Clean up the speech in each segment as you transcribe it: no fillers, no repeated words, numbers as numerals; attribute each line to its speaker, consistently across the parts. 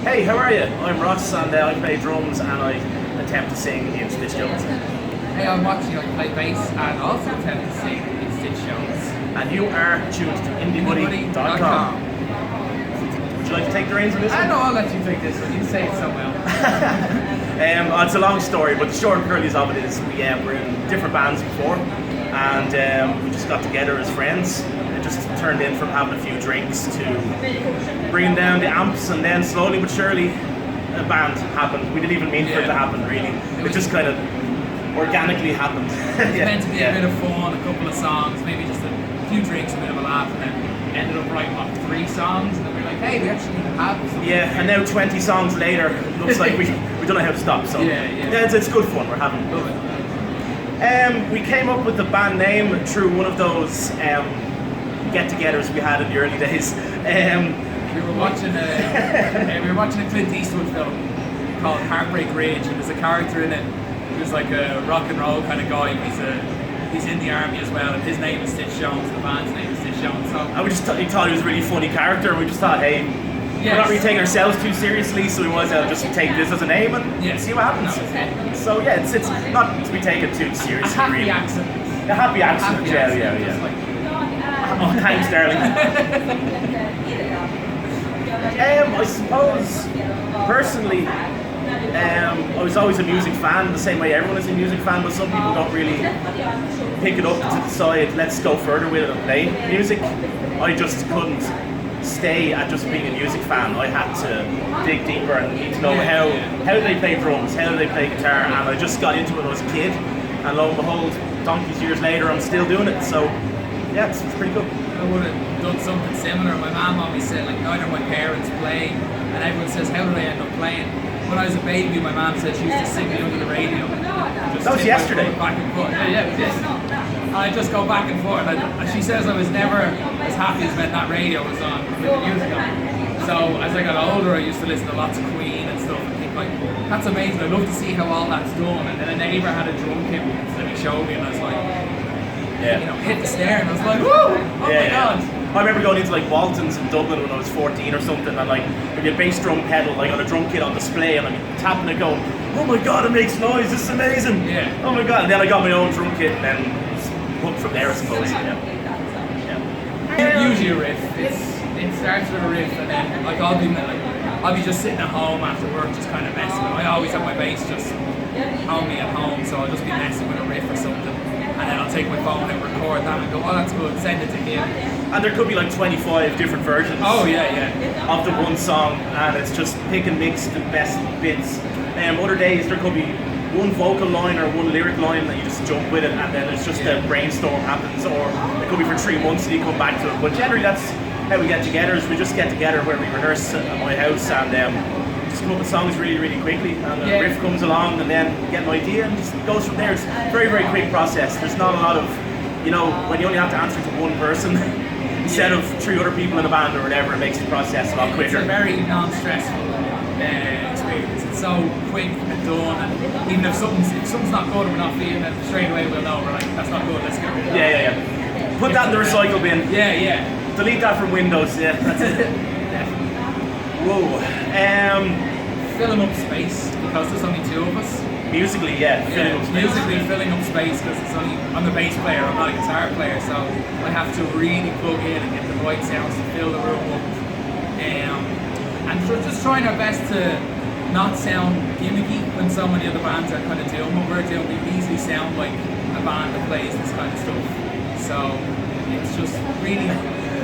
Speaker 1: Hey, how are you? I'm Ross and I play drums and I attempt to sing in Stitch Jones.
Speaker 2: Hey, I'm Watchy, I play bass and also attempt to sing in Stitch Jones.
Speaker 1: And you are tuned to IndieBuddy.com. Would you like to take the reins on this one?
Speaker 2: I know, I'll let you take this one, you say it so well.
Speaker 1: It's a long story, but the short and curlies of it is we were in different bands before and we just got together as friends. It just turned in from having a few drinks to bringing down the amps, and then slowly but surely a band happened. We didn't even mean for it to happen really. It just kind of organically happened.
Speaker 2: It was meant to be a bit of fun, a couple of songs, maybe just a few drinks, a bit of a laugh, and then ended up writing what, 3 songs, and then we were like, hey, we actually have something.
Speaker 1: Yeah, and now 20 songs later, it looks like we don't know how to stop. So
Speaker 2: yeah,
Speaker 1: it's good fun. We're having
Speaker 2: love it.
Speaker 1: We came up with the band name through one of those get-togethers we had in the early days.
Speaker 2: We were watching a Clint Eastwood film called Heartbreak Ridge, and there's a character in it who's like a rock and roll kind of guy. He's in the army as well, and his name is Stitch Jones. The band's name is Stitch Jones. So
Speaker 1: and we just thought he was a really funny character, and we just thought, hey, we're not really taking ourselves too seriously, so we might as well just take this as a name and see what happens. So yeah, it's not to be taken too seriously.
Speaker 2: A happy
Speaker 1: really.
Speaker 2: accent.
Speaker 1: A happy accent. Yeah.
Speaker 2: Like,
Speaker 1: oh, thanks, darling. I suppose, personally, I was always a music fan, the same way everyone is a music fan, but some people don't really pick it up to decide, let's go further with it and play music. I just couldn't stay at just being a music fan. I had to dig deeper and need to know how do they play drums, how do they play guitar, and I just got into it when I was a kid, and lo and behold, donkeys years later, I'm still doing it, so yeah, it's pretty cool.
Speaker 2: I would have done something similar. My mom always said, like, neither of my parents play, and everyone says, how did I end up playing? When I was a baby, my mom said she used to sing me under the radio.
Speaker 1: That was yesterday.
Speaker 2: Back and forth. Yeah, it was. I just go back and forth. And she says I was never as happy as when that radio was on with the music on. So as I got older, I used to listen to lots of Queen and stuff and think, like, that's amazing. I'd love to see how all that's done. And then a neighbour had a drum kit that he showed me, and I was like, hit the snare, and I was like, woo! Oh my god!
Speaker 1: I remember going into like Walton's in Dublin when I was 14 or something, and like there'd be a bass drum pedal like on a drum kit on display, and I'm tapping it going, oh my god, it makes noise, this is amazing!
Speaker 2: Yeah.
Speaker 1: Oh my god, and then I got my own drum kit, and then hooked from there, I suppose.
Speaker 2: Usually a riff. It starts with a riff, and then like I'll be just sitting at home after work, just kind of messing with it. I always have my bass just on me at home, so I'll just be messing with a riff or something. And then I'll take my phone and record that and go, oh, that's good, send it to him.
Speaker 1: And there could be like 25 different versions
Speaker 2: of
Speaker 1: the one song, and it's just pick and mix the best bits. Other days there could be one vocal line or one lyric line that you just jump with it, and then it's just a brainstorm happens, or it could be for 3 months and you come back to it. But generally that's how we get together, is we just get together where we rehearse at my house and just come up with songs really, really quickly, and a riff comes along, and then get an idea and just goes from there. It's a very, very quick process. There's not a lot of, when you only have to answer to one person instead of 3 other people in a band or whatever, it makes the process a lot quicker.
Speaker 2: It's a very non-stressful experience. It's so quick and done, and even if something's not good and we're not feeling it, straight away we'll know, we're like, that's not good, let's get rid of that.
Speaker 1: Yeah. Put that in the recycle bin.
Speaker 2: Yeah.
Speaker 1: Delete that from Windows, that's it. Whoa.
Speaker 2: Filling up space, because there's only 2 of us.
Speaker 1: Musically, filling up space.
Speaker 2: Musically filling up space, because I'm the bass player, I'm not a guitar player, so I have to really plug in and get the right sounds to fill the room up. And just trying our best to not sound gimmicky when so many other bands are kind of doing what we're doing. We easily sound like a band that plays this kind of stuff. So it's just really...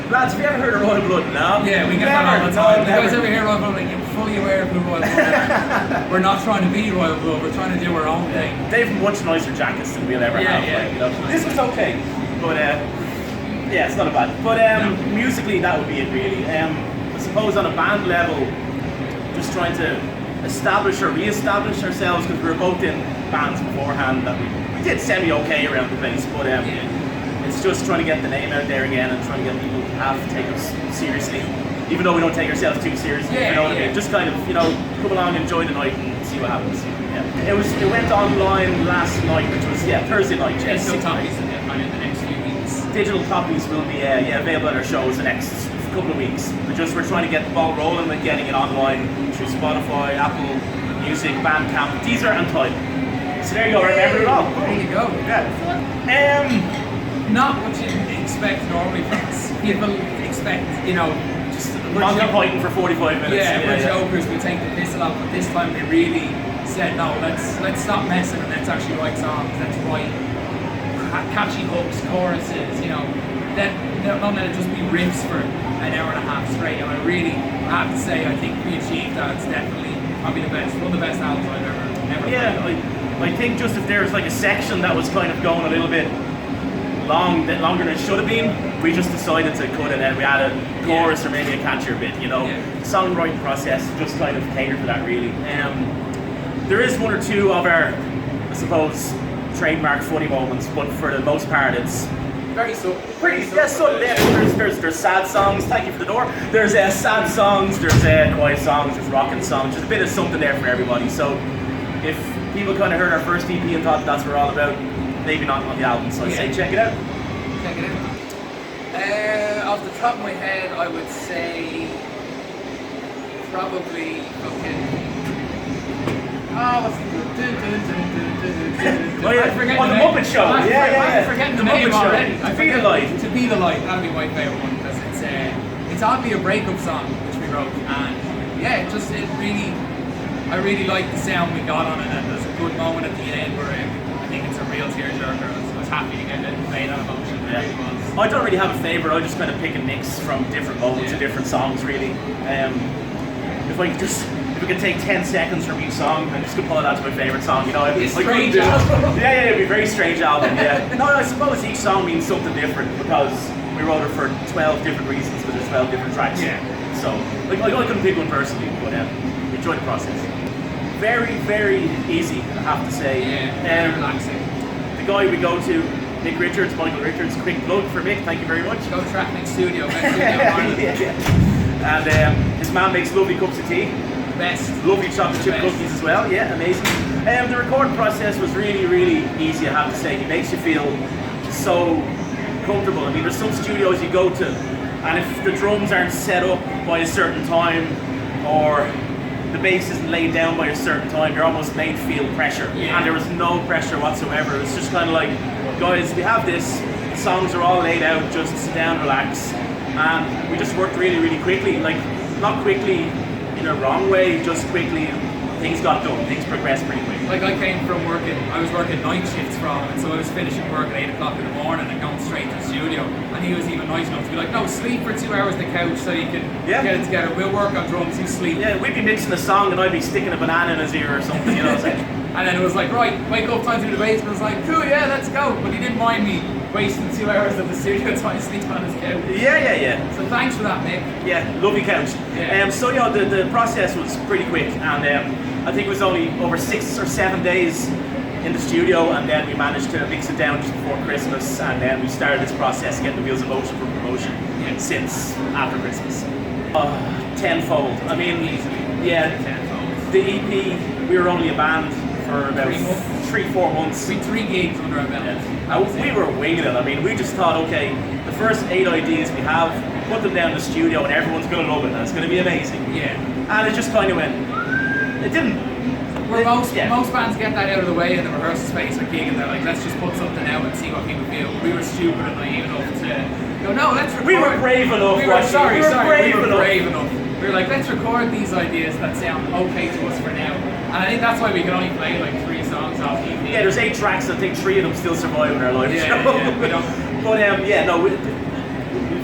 Speaker 1: Lads, have you ever heard of Royal Blood now?
Speaker 2: Yeah, we get that all the time. You guys ever hear Royal Blood? Like, you're fully aware of who Royal Blood are. We're not trying to be Royal Blood, we're trying to do our own thing.
Speaker 1: They've much nicer jackets than we'll ever have. This was okay, but it's not a bad. But musically, that would be it really. I suppose on a band level, just trying to establish or re-establish ourselves, because we were both in bands beforehand that we did semi-okay around the place, but it's just trying to get the name out there again and trying to get people to have to take us seriously, even though we don't take ourselves too seriously. You know what I mean? Just kind of, come along, enjoy the night and see what happens. Yeah. It went online last night, which was Thursday night.
Speaker 2: Digital copies in the next few weeks.
Speaker 1: Digital copies will be available at our shows the next couple of weeks. We're trying to get the ball rolling with getting it online through Spotify, Apple Music, Bandcamp, Deezer, and Tidal. So there you go. Remember it all.
Speaker 2: There you go.
Speaker 1: Yeah.
Speaker 2: Not what you expect normally from us. People expect, just
Speaker 1: Monty Python for 45 minutes.
Speaker 2: Yeah, we're jokers. We take the piss a lot, but this time they really said, no, let's stop messing and let's actually write songs. Let's write catchy hooks, choruses. Don't let it just be riffs for an hour and a half straight. And I have to say, I think we achieved that. It's definitely probably one of the best albums I've ever played.
Speaker 1: I think just if there was like a section that was kind of going a little bit longer than it should have been, we just decided to cut it and we added a chorus or maybe a catchier bit, Songwriting process just kind of catered for that really. There is one or two of our, I suppose, trademark funny moments, but for the most part it's
Speaker 2: very subtle.
Speaker 1: There's sad songs, thank you for the door. There's sad songs, there's quiet songs, there's rocking songs, there's a bit of something there for everybody. So if people kind of heard our first EP and thought that's what we're all about, maybe not on the album, so I'd say check it out.
Speaker 2: Check it out. Off the top of my head, I would say probably what's
Speaker 1: the Muppet Show.
Speaker 2: I'm forgetting the name already.
Speaker 1: To
Speaker 2: Be the Light. That'd be my favourite one because it's oddly a breakup song which we wrote, and I really like the sound we got on it, and there's a good moment at the end where I think it's a real tearjerker. I was happy to get it and play that emotion. It really was.
Speaker 1: I don't really have a favourite. I just kind of pick a mix from different moments of different songs, really. If we could take 10 seconds from each song and just compile that to my favourite song,
Speaker 2: It'd be a strange album.
Speaker 1: It'd be a very strange album, yeah. No, I suppose each song means something different because we wrote it for 12 different reasons because there's 12 different tracks.
Speaker 2: Yeah.
Speaker 1: So, I couldn't pick one personally, but enjoy the process. Very, very easy, I have to say.
Speaker 2: Yeah, relaxing.
Speaker 1: The guy we go to, Michael Richards, quick plug for Mick, thank you very much.
Speaker 2: Go to Track Next Studio,
Speaker 1: And his man makes lovely cups of tea.
Speaker 2: Best.
Speaker 1: Lovely chocolate chip cookies as well, amazing. The recording process was really, really easy, I have to say. He makes you feel so comfortable. I mean, there's some studios you go to, and if the drums aren't set up by a certain time, or the bass isn't laid down by a certain time, you're almost made to feel pressure. And there was no pressure whatsoever. It was just kind of like, guys, we have this, the songs are all laid out, just sit down, relax. And we just worked really, really quickly. Like, not quickly in a wrong way, just quickly, things got done, things progressed pretty quick.
Speaker 2: Like I was working night shifts from him, and so I was finishing work at 8 o'clock in the morning and going straight to the studio, and he was even nice enough to be like, no, sleep for 2 hours on the couch so you can get it together, we'll work on drums, you sleep.
Speaker 1: Yeah, we'd be mixing a song and I'd be sticking a banana in his ear or something,
Speaker 2: And then it was like, right, wake up, time to do the bass, and I was like, cool, yeah, let's go. But he didn't mind me wasting 2 hours of the studio trying to sleep on his couch.
Speaker 1: Yeah.
Speaker 2: So thanks for that, Mick.
Speaker 1: Yeah, lovely couch.
Speaker 2: Yeah.
Speaker 1: The process was pretty quick, and I think it was only over 6 or 7 days in the studio, and then we managed to mix it down just before Christmas, and then we started this process, getting the wheels in motion for promotion since after Christmas. Tenfold. I mean, tenfold. The EP, we were only a band for about 3-4 months.
Speaker 2: We had 3 gigs under our belt.
Speaker 1: We were winging it. I mean, we just thought, okay, the first 8 ideas we have, put them down in the studio and everyone's going to love it and it's going to be amazing.
Speaker 2: Yeah.
Speaker 1: And it just kind of went, it didn't.
Speaker 2: Most bands get that out of the way in the rehearsal space or gig, and they're like, let's just put something out and see what people feel. We were stupid and naive enough to go, no, let's record.
Speaker 1: We were brave enough.
Speaker 2: We were brave enough. We were like, let's record these ideas that sound okay to us for now. And I think that's why we can only play like 3 songs off EP.
Speaker 1: Yeah, there's 8 tracks, and I think 3 of them still survive in our life.
Speaker 2: We don't.
Speaker 1: But we've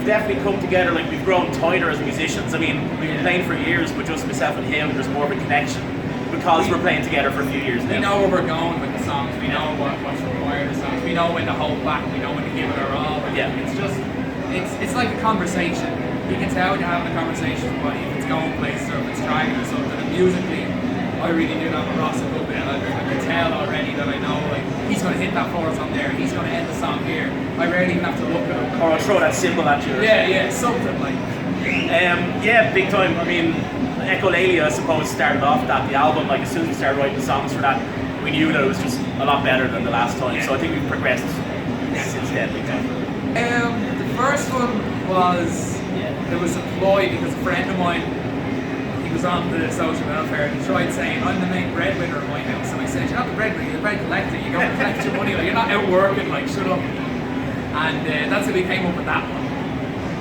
Speaker 1: definitely come together, like we've grown tighter as musicians. I mean, we've been playing for years, but just myself and him, there's more of a connection because we're playing together for a few years now.
Speaker 2: We know where we're going with the songs, we know what's required of the songs, we know when to hold back, we know when to give it our all. It's just, it's like a conversation. You can tell when you're having a conversation with somebody, if it's going places or if it's dragging or something. And musically, I really do that with Ross and Watchy. I can tell already that I know, like, he's going to hit that chorus on there, he's going to end the song here. I rarely even have to look at him.
Speaker 1: Or I'll throw that cymbal at you.
Speaker 2: Yeah, something like.
Speaker 1: Big time. I mean, Echolalia, I suppose, started off that, the album, like as soon as we started writing the songs for that, we knew that it was just a lot better than the last time. So I think we've progressed since then, big time.
Speaker 2: The first one was, it was a ploy because a friend of mine, he was on the social welfare and he tried saying, I'm the main breadwinner in my house. And I said, you're not the breadwinner, you're the bread collector, you go and collect your money, like, you're not out working, like, shut up. And that's how we came up with that one.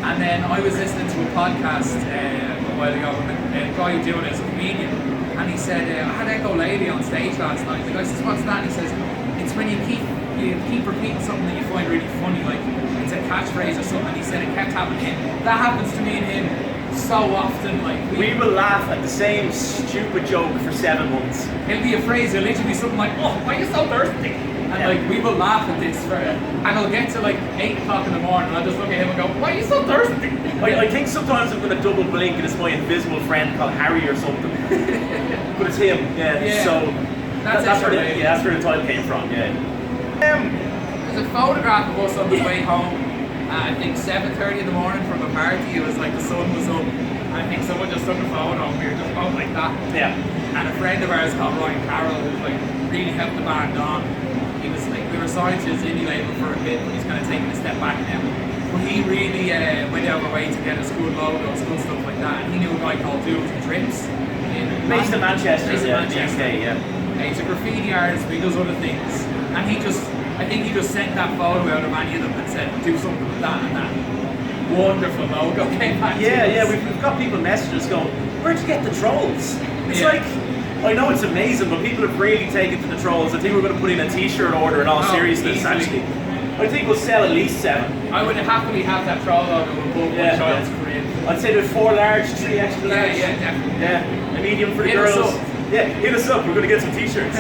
Speaker 2: And then I was listening to a podcast a while ago with a guy doing it as a comedian, and he said, I had Echo Lady on stage last night. The guy says, what's that? And he says, it's when you keep repeating something that you find really funny, like it's a catchphrase or something. And he said it kept happening to him. That happens to me and him so often. Like
Speaker 1: we will laugh at the same stupid joke for 7 months.
Speaker 2: It'll be a phrase, it'll literally be something like, oh, why are you so thirsty? And like we will laugh at this for it. And I'll get to like 8 o'clock in the morning and I'll just look at him and go, why are you so thirsty?
Speaker 1: I think sometimes I'm going to double blink and it's my invisible friend called Harry or something. But it's him, so that's where the title came from,
Speaker 2: There's a photograph of us on the way home, I think 7:30 in the morning from a party. It was like the sun was up, and I think someone just took a photo and we were just both like that.
Speaker 1: Yeah.
Speaker 2: And a friend of ours called Ryan Carroll, who like really helped the band on. He was like, we were signed to his indie label for a bit, but he's kind of taking a step back now. But he really went out of the way to get a school logo and school stuff like that. And he knew a guy called Dudes and Trips.
Speaker 1: Based in Manchester,
Speaker 2: Manchester. He's a graffiti artist, but he does other things. And I think he just sent that photo out of any of them and said, do something with that, and that wonderful logo came back to us.
Speaker 1: We've got people messaging us going, where'd you get the trolls? It's like, I know it's amazing, but people have really taken to the trolls. I think we're going to put in a t-shirt order in all seriousness,
Speaker 2: easily.
Speaker 1: actually. I think we'll sell at least 7.
Speaker 2: I would happily have that troll logo above my child's career.
Speaker 1: I'd say there's 4 large, 3 extra large.
Speaker 2: Yeah, definitely.
Speaker 1: Yeah, a medium for the
Speaker 2: Hit
Speaker 1: girls.
Speaker 2: us up.
Speaker 1: Yeah, hit us up. We're going to get some t-shirts.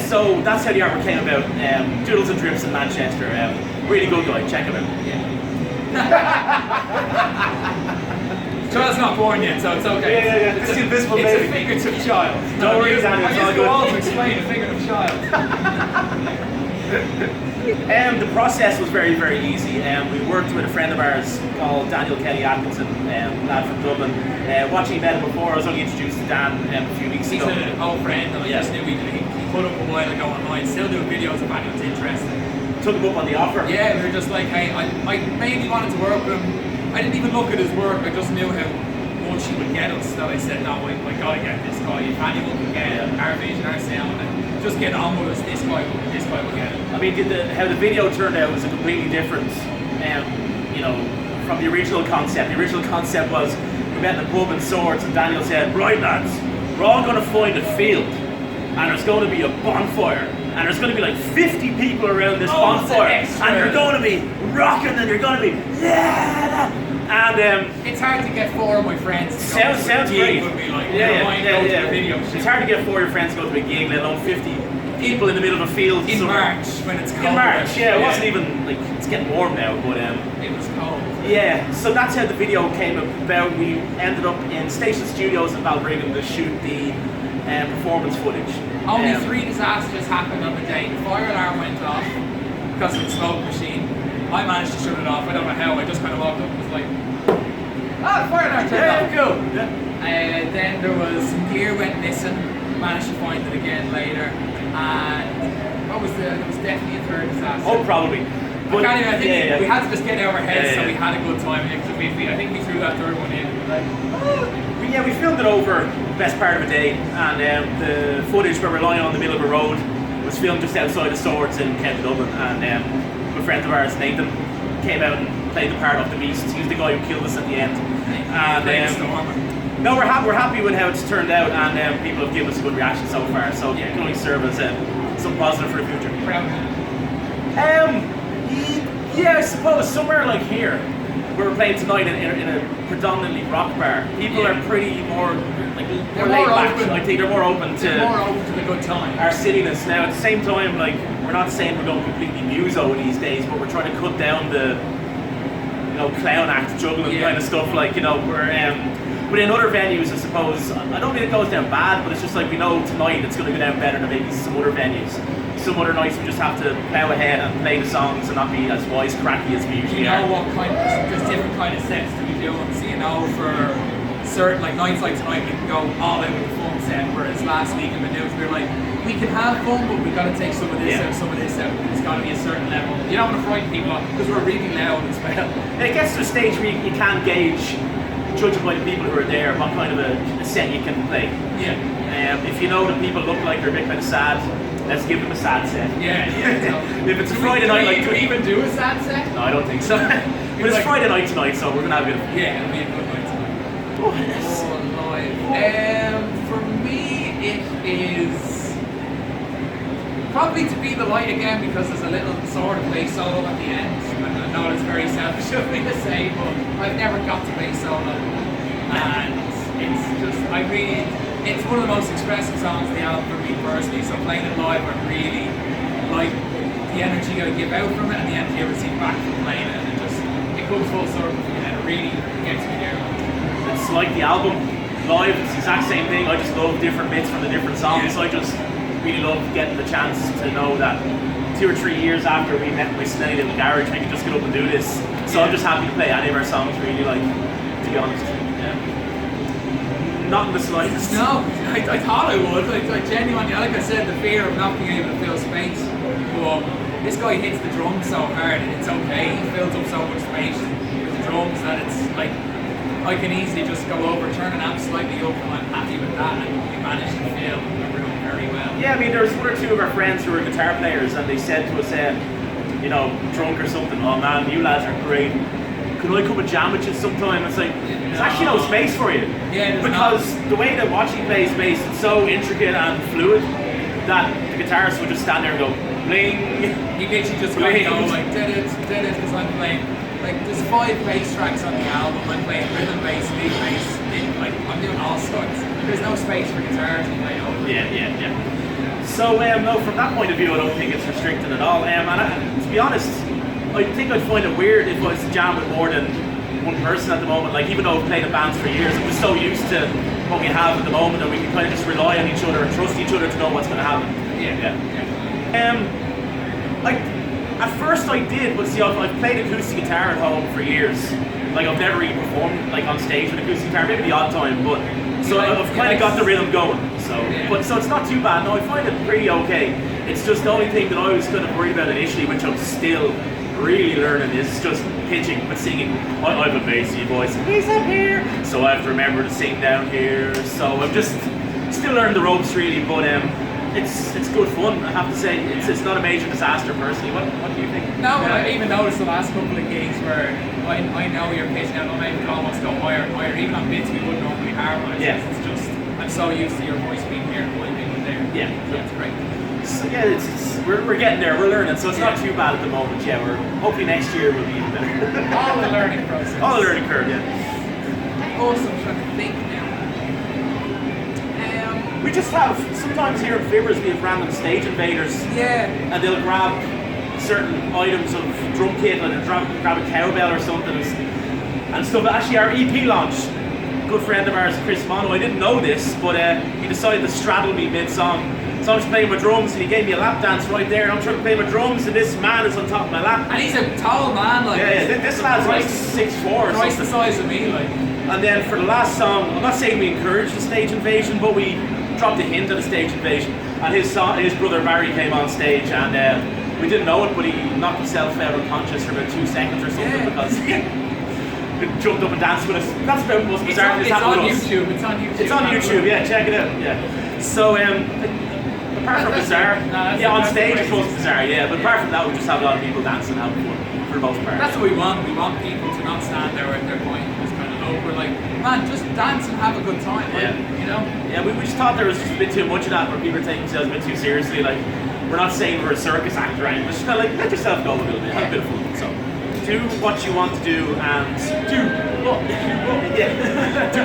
Speaker 1: So that's how the artwork came about. Doodles and Drips in Manchester. Really good guy. Check him out.
Speaker 2: Child's not born yet, so it's okay.
Speaker 1: It's the invisible
Speaker 2: baby.
Speaker 1: baby.
Speaker 2: It's a figurative child.
Speaker 1: Don't worry, Daniel.
Speaker 2: I used to all to explain a figurative child.
Speaker 1: The process was very, very easy. We worked with a friend of ours called Daniel Kelly Atkinson, lad from Dublin. Watching him before, I was only introduced to Dan a few weeks ago.
Speaker 2: He's an old friend, and I just knew he put up a while ago online, still doing videos if anyone's interested.
Speaker 1: Took him up on the offer.
Speaker 2: Yeah, we were just like, hey, I mainly wanted to work with him. I didn't even look at his work, I just knew how much he would get us. So I said, no, I gotta get this guy. If anyone can get our vision, our sound, and just get on with us, this guy will get it.
Speaker 1: I mean, how the video turned out was a completely different, from the original concept. The original concept was we met in the pub in Swords, and Daniel said, right lads, we're all going to find a field, and there's going to be a bonfire, and there's going to be like 50 people around this bonfire, and you're going to be rocking, and you're going to be, and
Speaker 2: it's hard to get 4 of my friends to
Speaker 1: sounds great.
Speaker 2: With me, like,
Speaker 1: video it's hard to get 4 of your friends to go to a gig, let alone 50 people in the middle of a field
Speaker 2: in March when it's cold.
Speaker 1: In March, it wasn't even like it's getting warm now, but
Speaker 2: it was cold.
Speaker 1: Yeah, so that's how the video came about. We ended up in Station Studios in Balbriggan to shoot the performance footage.
Speaker 2: Only 3 disasters happened on the day. The fire alarm went off because of the smoke machine. I managed to shut it off. I don't know how. I just kind of walked up and was like, the fire alarm turned off.
Speaker 1: Cool.
Speaker 2: Then there was some gear went missing. Managed to find it again later. And there was definitely a 3rd disaster.
Speaker 1: Oh, probably.
Speaker 2: But I think we had to just get out of our heads, so we had a good time. I think we threw that 3rd one in.
Speaker 1: We filmed it over the best part of a day, and the footage where we're lying on the middle of a road was filmed just outside of Swords in County Dublin. And a friend of ours, Nathan, came out and played the part of the Beast. He was the guy who killed us at the end. No, we're happy with how it's turned out, and people have given us a good reaction so far. So it can only serve as some positive for the future. I suppose somewhere like here, where we're playing tonight in a predominantly rock bar, people are pretty more like more laid back. I think they're more open to
Speaker 2: the good time.
Speaker 1: Our citiness. Now at the same time, like we're not saying we're going completely muso these days, but we're trying to cut down the clown act juggling kind of stuff. Like we're but in other venues, I suppose, I don't think it goes down bad, but it's just like we know tonight it's going to go down better than maybe some other venues. Some other nights we just have to plough ahead and play the songs and not be as wisecracky as we usually are.
Speaker 2: What kind of, there's different kind of sets that we do. So for certain like nights like tonight we can go all out with the fun set, whereas last week in the news we were like, we can have fun, but we've got to take some of this out, some of this out. It's got to be a certain level. You don't want to frighten people off because we're really loud as well.
Speaker 1: It gets to a stage where you can't gauge, judging by the people who are there, what kind of a set you can play.
Speaker 2: Yeah.
Speaker 1: If you know that people look like they're a bit kind of sad, let's give them a sad set.
Speaker 2: Yeah. So,
Speaker 1: if it's a Friday night, like,
Speaker 2: do we even do a sad set?
Speaker 1: No, I don't think so. But it's Friday night tonight, so we're gonna have a bit of fun.
Speaker 2: Yeah, it'll be a good night tonight.
Speaker 1: Oh, yes.
Speaker 2: Live. For me, it is probably To Be the Light again, because there's a little sort of bass solo at the end. And I know it's very selfish of me to say, but I've never got to bass solo, and it's just it's one of the most expressive songs on the album for me personally. So playing it live, I really like the energy I give out from it and the energy I receive back from playing it, and it comes full circle for me, and it really gets me there.
Speaker 1: It's like the album live, it's the exact same thing. I just love different bits from the different songs.
Speaker 2: Yeah.
Speaker 1: I just really love getting the chance to know that 2 or 3 years after we met my Snelly little garage, we can just get up and do this. So I'm just happy to play any of our songs, really, like, to be honest. Not in the slightest.
Speaker 2: No, I thought I would. Like genuinely, like I said, the fear of not being able to fill space. But this guy hits the drums so hard, and it's okay. He fills up so much space with the drums that it's like I can easily just go over, turn an amp slightly up, and I'm happy with that. And we managed to fill the room very well.
Speaker 1: Yeah, I mean, there's 1 or 2 of our friends who are guitar players, and they said to us, you know, drunk or something, "Oh man, you lads are great. Can I come and jam with you sometime?" It's like, there's actually no space for you.
Speaker 2: Yeah,
Speaker 1: because the way that Watchy plays bass, it's so intricate and fluid that the guitarist would just stand there and go, bling.
Speaker 2: He literally just got to go like, did it, because I'm playing, like, there's 5 bass tracks on the album. I'm playing rhythm bass, lead bass, like, I'm doing all sorts. There's no space for guitar to play over.
Speaker 1: Yeah. So, no, from that point of view, I don't think it's restricted at all. And to be honest, I think I'd find it weird if I was to jam with more than one person at the moment. Like, even though I've played in bands for years, I'm just so used to what we have at the moment, and we can kind of just rely on each other and trust each other to know what's going to happen.
Speaker 2: Yeah.
Speaker 1: Like, at first I did, but see, I've played acoustic guitar at home for years. Like, I've never really performed like on stage with acoustic guitar, maybe the odd time, but so I've kind of got the rhythm going. So, so it's not too bad. No, I find it pretty okay. It's just the only thing that I was kind of worried about initially, which I'm still really learning, is just pitching but singing. I have a bassy voice, he's up here, so I have to remember to sing down here. So I'm just still learning the ropes really, but it's good fun, I have to say. It's not a major disaster personally. What do you think?
Speaker 2: No, I even noticed the last couple of gigs where I know you're pitching out, I could almost go higher and higher, even on bits we wouldn't normally harmonise.
Speaker 1: Yeah.
Speaker 2: It's just, I'm so used to your voice being here and my being there.
Speaker 1: Yeah.
Speaker 2: So it's great.
Speaker 1: So yeah, we're getting there, we're learning, so it's not too bad at the moment. Yeah, we're hopefully next year will be even better.
Speaker 2: All the learning process.
Speaker 1: All the learning curve, yeah.
Speaker 2: Awesome, I'm trying to think now.
Speaker 1: We just have, sometimes here at Fibbers we have random stage invaders.
Speaker 2: Yeah.
Speaker 1: And they'll grab certain items of drum kit, like grab a cowbell or something and stuff. Actually, our EP launch, a good friend of ours, Chris Mono, I didn't know this, but he decided to straddle me mid-song. So I was playing my drums and he gave me a lap dance right there, and I'm trying to play my drums and this man is on top of my lap.
Speaker 2: And he's a tall man, like.
Speaker 1: Yeah, this lad's like 6'4" or
Speaker 2: twice
Speaker 1: something.
Speaker 2: the size of me, like.
Speaker 1: And then for the last song, I'm not saying we encouraged the stage invasion, but we dropped a hint of the stage invasion. And his brother Barry came on stage, and we didn't know it, but he knocked himself out unconscious for about 2 seconds or something because he jumped up and danced with us. That's about the most bizarre thing that's happened with us.
Speaker 2: It's on YouTube.
Speaker 1: It's on YouTube, yeah, check it out. Yeah. So, apart from bizarre, on stage it was bizarre, yeah, but apart from that, we just have a lot of people dancing and having fun for the most part.
Speaker 2: That's what we want. We want people to not stand there at their point and just kind of look. We're like, man, just dance and have a good time, like, you know?
Speaker 1: Yeah, we just thought there was just a bit too much of that where people are taking themselves a bit too seriously. Like, we're not saying we're a circus actor or anything, just kind of like, let yourself go a little bit, have a bit of fun. So, do what you want to do and do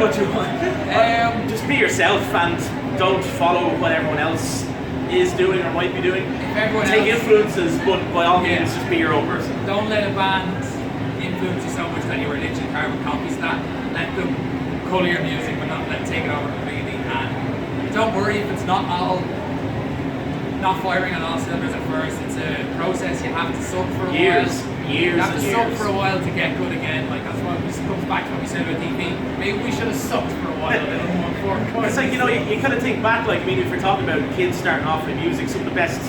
Speaker 1: what you want. Just be yourself and don't follow what everyone else is doing or might be doing. Take influences, but by all means, just be your own person.
Speaker 2: Don't let a band influence you so much that you are literally carbon copies of that. Let them colour your music, but not let take it over completely. And don't worry if it's not firing on all cylinders at first. It's a process you have to suck for a while.
Speaker 1: years.
Speaker 2: You have to
Speaker 1: and
Speaker 2: suck
Speaker 1: years.
Speaker 2: for a while to get good again. Like that's what comes back to what we said about DP. Maybe we should have sucked for a while.
Speaker 1: It's like, you know, you kind of think back, like, I mean, if we're talking about kids starting off in music, some of the best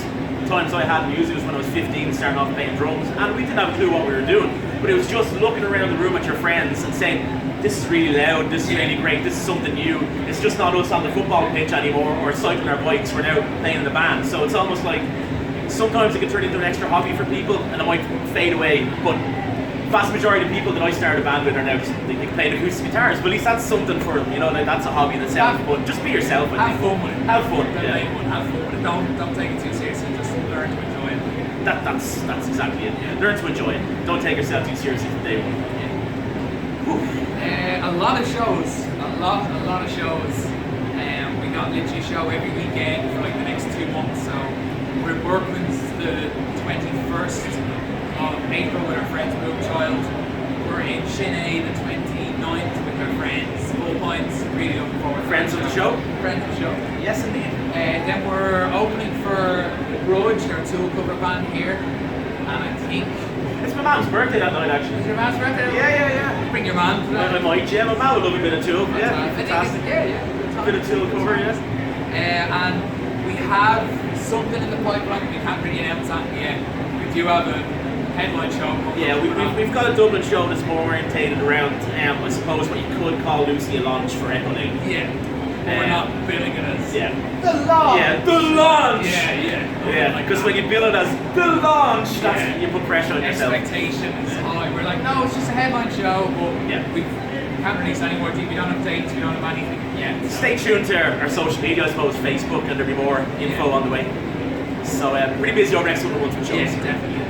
Speaker 1: times I had in music was when I was 15, starting off playing drums, and we didn't have a clue what we were doing, but it was just looking around the room at your friends and saying, this is really loud, this is really great, this is something new, it's just not us on the football pitch anymore, or cycling our bikes, we're now playing in the band. So it's almost like, sometimes it can turn into an extra hobby for people, and it might fade away, but vast majority of people that I started a band with are now just, they play acoustic guitars, but at least that's something for them, you know, like that's a hobby in itself, but just be yourself.
Speaker 2: Have fun with it.
Speaker 1: Have fun,
Speaker 2: Have fun with it. Don't take it too seriously, just learn to enjoy it.
Speaker 1: That's exactly it. Yeah. Learn to enjoy it. Don't take yourself too seriously from day one.
Speaker 2: A lot of shows. A lot of shows. We got literally a show every weekend for like the next 2 months. So we're working the 21st of April with our friends Moonchild. We're in Shinay the 29th with our friends Full Points. Really looking forward.
Speaker 1: Friends of the show.
Speaker 2: Friends of the show.
Speaker 1: Yes, indeed.
Speaker 2: Then we're opening for The Grudge, our Tool cover band here, and I think
Speaker 1: it's my mom's birthday that night, actually.
Speaker 2: is your man's birthday?
Speaker 1: Yeah.
Speaker 2: Bring your man to that.
Speaker 1: I might, yeah. My mom would love a bit of Tool. Yeah,
Speaker 2: Fantastic.
Speaker 1: a bit of Tool cover, yeah.
Speaker 2: And we have something in the pipeline. We can't really announce that yet. We do have a headline show.
Speaker 1: Yeah, we've got a Dublin show that's more orientated around, I suppose, what you could call loosely a launch for Echo Day.
Speaker 2: Yeah. But we're not billing it as
Speaker 1: the launch. Yeah, the launch.
Speaker 2: Yeah.
Speaker 1: Because when you bill it as the launch, that's you put pressure on yourself.
Speaker 2: Expectations high. We're like, no, it's just a headline show, but we can't release any more. We don't have dates. We don't have anything yet. So.
Speaker 1: Stay tuned to our social media, I suppose, Facebook, and there'll be more info on the way. So pretty busy over the next couple of months with shows.
Speaker 2: Yes, definitely.